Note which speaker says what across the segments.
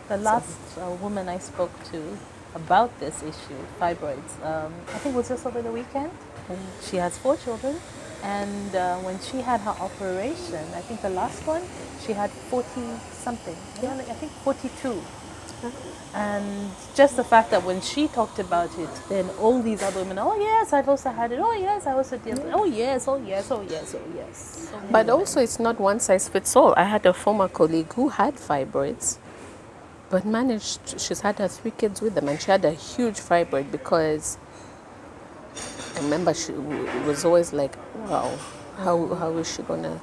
Speaker 1: The last woman I spoke to about this issue, fibroids, I think it was just over the weekend. She has 4 children, and when she had her operation, I think the last one, she had 40 something. Yeah, I think 42. And just the fact that when she talked about it, then all these other women, oh yes, I've also had it. Oh yes, I also did. Oh yes, oh yes, oh yes, oh yes. So many
Speaker 2: But
Speaker 1: women.
Speaker 2: also, it's not one size fits all. I had a former colleague who had fibroids, but she's had her 3 kids with them, and she had a huge fibroid because I remember she was always like, wow, how is she going to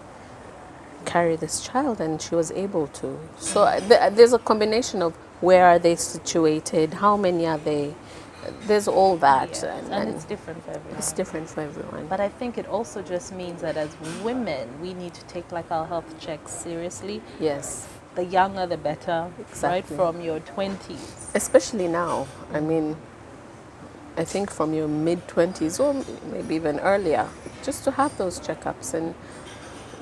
Speaker 2: carry this child? And she was able to. So there's a combination of where are they situated, how many are they, there's all that.
Speaker 1: Yes, and it's different for everyone.
Speaker 2: It's different for everyone.
Speaker 1: But I think it also just means that as women, we need to take like our health checks seriously.
Speaker 2: Yes.
Speaker 1: The younger, the better.
Speaker 2: Exactly.
Speaker 1: Right from your 20s.
Speaker 2: Especially now. I mean, I think from your mid-20s or maybe even earlier, just to have those checkups and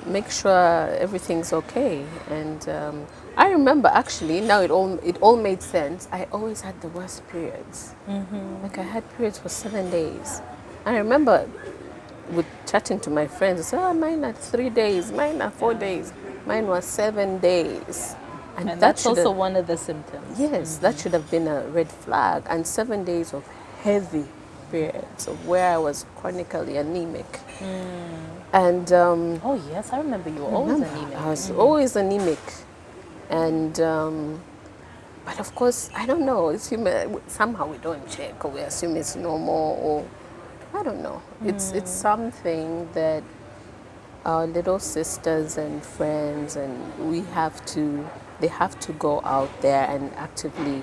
Speaker 2: make sure everything's okay. And I remember actually, now it all made sense. I always had the worst periods. Like I had periods for 7 days. I remember with chatting to my friends, I said, oh, mine are 3 days, mine are 4 days. Mine was 7 days.
Speaker 1: And that's also one of the symptoms.
Speaker 2: Yes, that should have been a red flag. And 7 days of heavy periods of where I was chronically anemic. And
Speaker 1: oh yes, I remember you were always anemic.
Speaker 2: I was always anemic. And but of course, I don't know. Somehow we don't check, or we assume it's normal, or I don't know. It's something that our little sisters and friends and they have to go out there and actively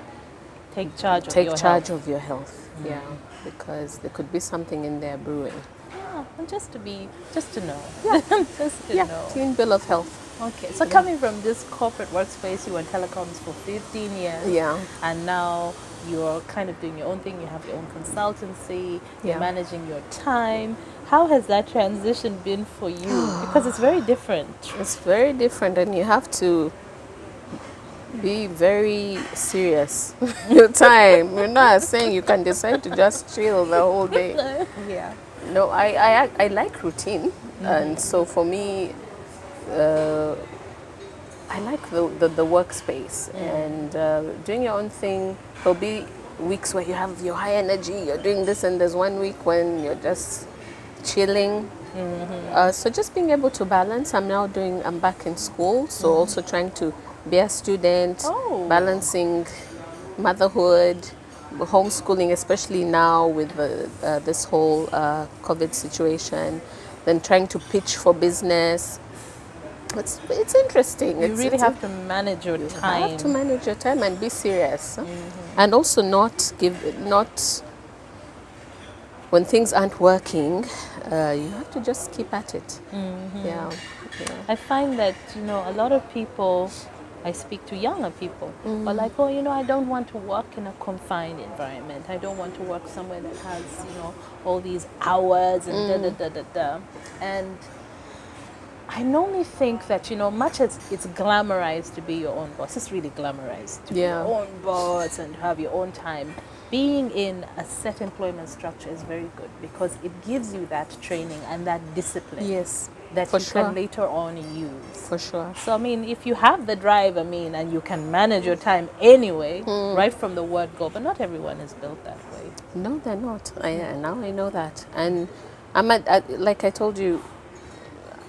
Speaker 1: take charge
Speaker 2: of your health. Yeah, because there could be something in there brewing.
Speaker 1: Yeah, and just to know. Yeah. just to know.
Speaker 2: Clean bill of health.
Speaker 1: Okay, so coming from this corporate workspace, you were in telecoms for 15 years.
Speaker 2: Yeah.
Speaker 1: And now you're kind of doing your own thing. You have your own consultancy. You're managing your time. How has that transition been for you? Because it's very different.
Speaker 2: It's very different, and you have to be very serious your time. You're not saying you can decide to just chill the whole day.
Speaker 1: Yeah.
Speaker 2: No, I like routine, and so for me, I like the workspace and doing your own thing. There'll be weeks where you have your high energy, you're doing this, and there's one week when you're just chilling. So just being able to balance. I'm back in school, so also trying to be a student, balancing motherhood, homeschooling, especially now with this whole COVID situation, then trying to pitch for business. It's interesting.
Speaker 1: You really have to manage your time.
Speaker 2: You have to manage your time and be serious, and also not when things aren't working. You have to just keep at it. Yeah.
Speaker 1: I find that a lot of people I speak to, younger people, are like, oh, I don't want to work in a confined environment. I don't want to work somewhere that has, all these hours and da-da-da-da-da. And I normally think that, much as it's glamorized to be your own boss, it's really glamorized to be your own boss and to have your own time. Being in a set employment structure is very good because it gives you that training and that discipline.
Speaker 2: Yes.
Speaker 1: That you can later on use.
Speaker 2: For sure.
Speaker 1: So, if you have the drive, and you can manage your time anyway, right from the word go, but not everyone is built that way.
Speaker 2: No, they're not. Now I know that. And I'm like I told you,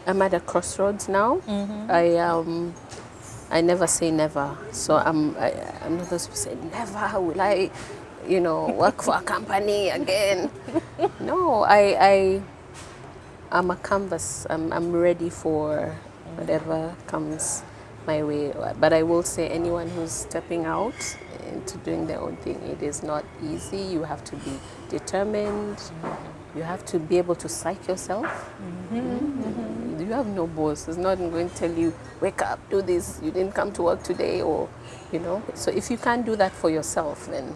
Speaker 2: I'm at a crossroads now. I never say never. So I'm not supposed to say, never will I, work for a company again. No, I'm a canvas. I'm ready for whatever comes my way. But I will say anyone who's stepping out into doing their own thing, it is not easy. You have to be determined. You have to be able to psych yourself. You have no boss. It's not going to tell you, wake up, do this. You didn't come to work today, or, So if you can't do that for yourself, then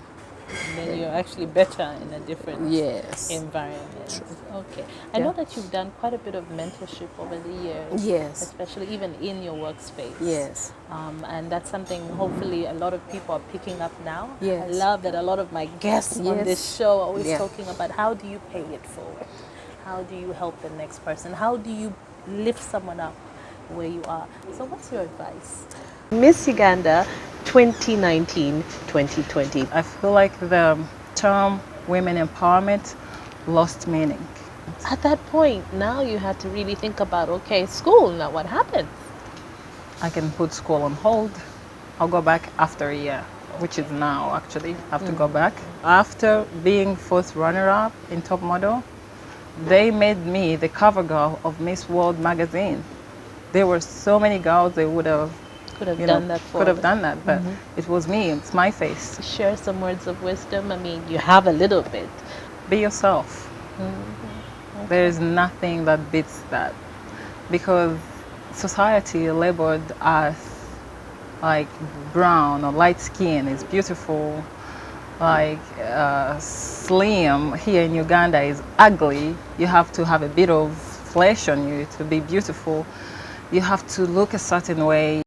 Speaker 1: And then you're actually better in a different
Speaker 2: Yes.
Speaker 1: environment. Okay. I
Speaker 2: Yeah.
Speaker 1: know that you've done quite a bit of mentorship over the years,
Speaker 2: Yes.
Speaker 1: especially even in your workspace.
Speaker 2: Yes.
Speaker 1: And that's something hopefully a lot of people are picking up now. I
Speaker 2: Yes.
Speaker 1: love that a lot of my guests on this
Speaker 2: Yes.
Speaker 1: show are always
Speaker 2: Yeah.
Speaker 1: talking about how do you pay it forward? How do you help the next person? How do you lift someone up where you are? So what's your advice? Miss Uganda 2019-2020.
Speaker 3: I feel like the term women empowerment lost meaning.
Speaker 1: At that point, now you had to really think about, okay, school, now what happened?
Speaker 3: I can put school on hold. I'll go back after a year, which is now actually. I have to go back. After being fourth runner-up in Top Model, they made me the cover girl of Miss World magazine. There were so many girls they would have
Speaker 1: Could have done that for
Speaker 3: could have
Speaker 1: them.
Speaker 3: done that, but it was me, it's my face.
Speaker 1: Share some words of wisdom. I mean, you have a little bit.
Speaker 3: Be yourself. There's nothing that beats that, because society labeled us like brown or light skin is beautiful, like slim here in Uganda is ugly. You have to have a bit of flesh on you to be beautiful. You have to look a certain way.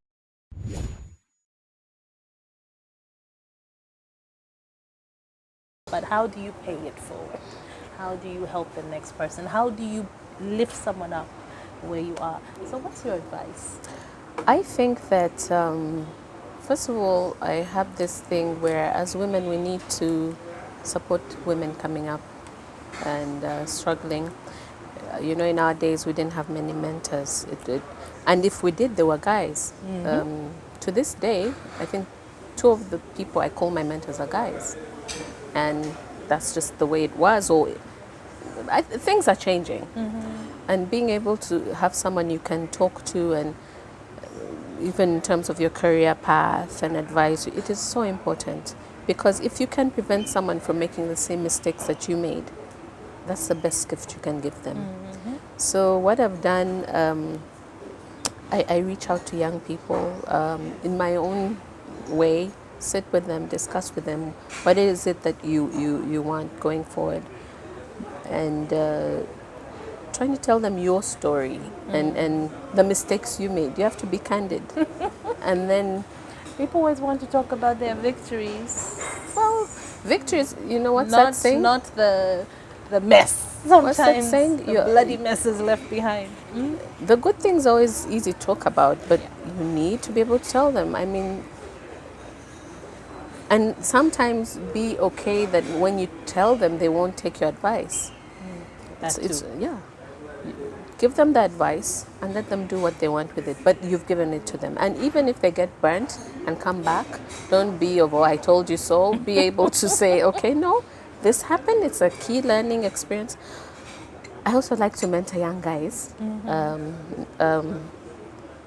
Speaker 1: But how do you pay it forward? How do you help the next person? How do you lift someone up where you are? So what's your advice?
Speaker 2: I think that, first of all, I have this thing where as women we need to support women coming up and struggling. You know, in our days we didn't have many mentors. And if we did, they were guys. To this day, I think two of the people I call my mentors are guys. And that's just the way it was. Things are changing. And being able to have someone you can talk to, and even in terms of your career path and advise you, it is so important. Because if you can prevent someone from making the same mistakes that you made, that's the best gift you can give them. So what I've done, I reach out to young people in my own way, sit with them, discuss with them what is it that you want going forward, and trying to tell them your story and the mistakes you made. You have to be candid. And then
Speaker 1: People always want to talk about their victories.
Speaker 2: well, victories, you know what's
Speaker 1: Not
Speaker 2: that saying?
Speaker 1: not the mess.
Speaker 2: What's that
Speaker 1: Sometimes
Speaker 2: saying?
Speaker 1: the bloody mess is left behind.
Speaker 2: The good things are always easy to talk about, but
Speaker 1: Yeah.
Speaker 2: you need to be able to tell them. I mean, and sometimes be okay that when you tell them, they won't take your advice.
Speaker 1: That
Speaker 2: It's
Speaker 1: too.
Speaker 2: yeah. Give them the advice and let them do what they want with it. But you've given it to them. And even if they get burnt and come back, don't be of, oh, I told you so. Be able to say, okay, no, this happened. It's a key learning experience. I also like to mentor young guys. I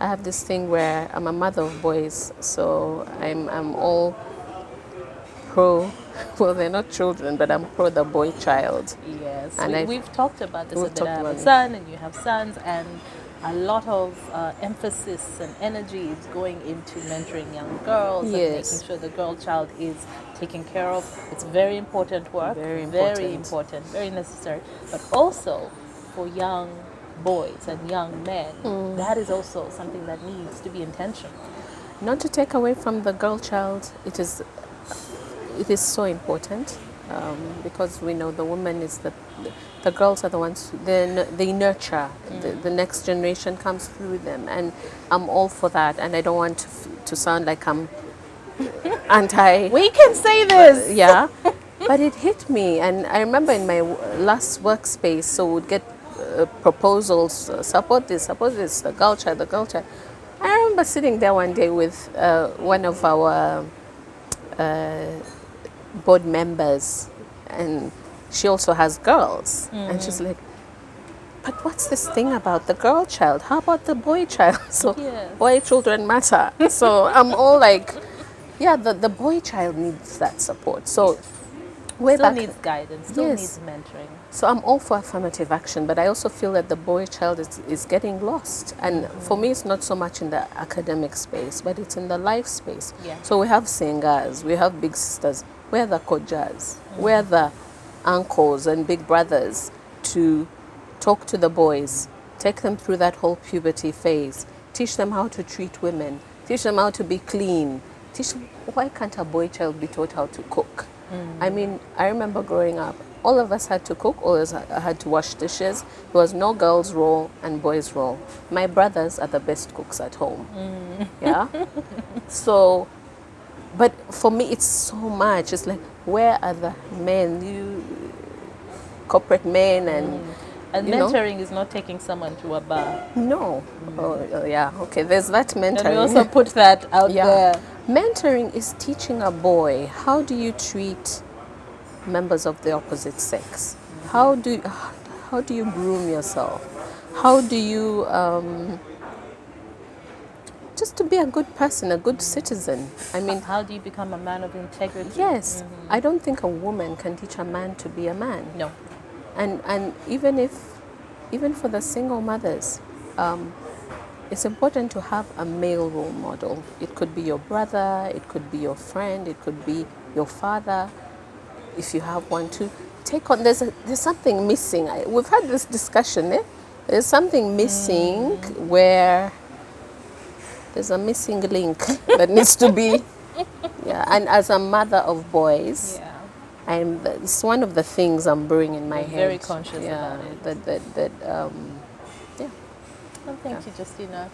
Speaker 2: have this thing where I'm a mother of boys, so I'm all pro. Well, they're not children, but I'm pro the boy child.
Speaker 1: Yes,
Speaker 2: And
Speaker 1: we've talked about this a
Speaker 2: we've
Speaker 1: bit. I
Speaker 2: talked
Speaker 1: have a
Speaker 2: about it.
Speaker 1: son, and you have sons, and a lot of emphasis and energy is going into mentoring young girls and
Speaker 2: Yes.
Speaker 1: making sure the girl child is taken care of. It's very important work,
Speaker 2: Very
Speaker 1: very
Speaker 2: important.
Speaker 1: important, very necessary. But also for young boys and young men, that is also something that needs to be intentional.
Speaker 2: Not to take away from the girl child, it is so important, because we know the woman is the girls are the ones they nurture. The next generation comes through them, and I'm all for that. And I don't want to sound like I'm anti.
Speaker 1: We can say this.
Speaker 2: Yeah, but it hit me, and I remember in my last workspace, so we'd get proposals, support this, the girl child, the girl child. I remember sitting there one day with one of our board members, and she also has girls, and she's like, but what's this thing about the girl child? How about the boy child? So
Speaker 1: Yes.
Speaker 2: boy children matter. So I'm all like, yeah, the boy child needs that support. So way
Speaker 1: Still
Speaker 2: back,
Speaker 1: needs guidance, still
Speaker 2: Yes.
Speaker 1: needs mentoring.
Speaker 2: so I'm all for affirmative action, but I also feel that the boy child is getting lost. And for me, it's not so much in the academic space, but it's in the life space.
Speaker 1: Yeah.
Speaker 2: So we have singers, we have big sisters. we're the kojas, we're the uncles and big brothers to talk to the boys, take them through that whole puberty phase, teach them how to treat women, teach them how to be clean. Why can't a boy child be taught how to cook? I mean, I remember growing up, all of us had to cook, all of us had to wash dishes. There was no girls' role and boys' role. My brothers are the best cooks at home. Yeah? So, but for me, it's so much. It's like, where are the men? Corporate men
Speaker 1: And
Speaker 2: you know?
Speaker 1: mentoring is not taking someone to a bar.
Speaker 2: No. Oh, yeah. Okay, there's that mentoring.
Speaker 1: And we also put that out there.
Speaker 2: Mentoring is teaching a boy, how do you treat members of the opposite sex? How do you groom yourself? How do you just to be a good person, a good citizen? I mean,
Speaker 1: How do you become a man of integrity?
Speaker 2: yes, I don't think a woman can teach a man to be a man.
Speaker 1: No.
Speaker 2: And even for the single mothers, it's important to have a male role model. It could be your brother, it could be your friend, it could be your father, if you have one too. Take on. There's something missing. We've had this discussion. There's something missing where there's a missing link that needs to be. Yeah, and as a mother of boys.
Speaker 1: Yeah.
Speaker 2: It's one of the things I'm brewing in my head.
Speaker 1: Very conscious about it.
Speaker 2: Yeah.
Speaker 1: Well, thank you, Justina,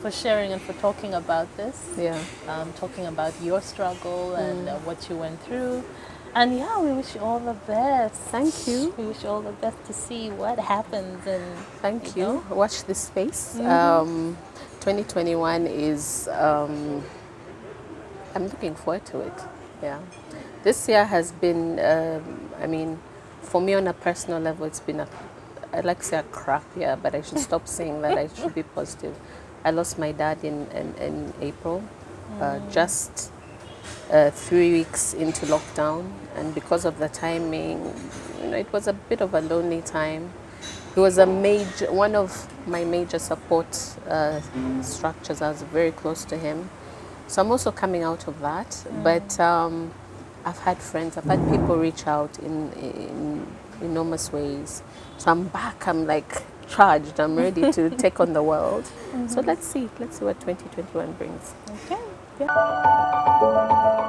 Speaker 1: for sharing and for talking about this.
Speaker 2: Yeah.
Speaker 1: Talking about your struggle and what you went through. And yeah, we wish you all the best.
Speaker 2: Thank you.
Speaker 1: We wish you all the best to see what happens. And
Speaker 2: Thank you.
Speaker 1: know.
Speaker 2: Watch this space. 2021 is. I'm looking forward to it. Yeah. This year has been. I mean, for me on a personal level, it's been I'd like to say a crap year, but I should stop saying that. I should be positive. I lost my dad in April, just 3 weeks into lockdown, and because of the timing, it was a bit of a lonely time. He was one of my major support structures. I was very close to him, so I'm also coming out of that. But I've had friends, I've had people reach out in enormous ways. So I'm back. I'm like charged. I'm ready to take on the world. So let's see what 2021 brings.
Speaker 1: Okay. Yeah.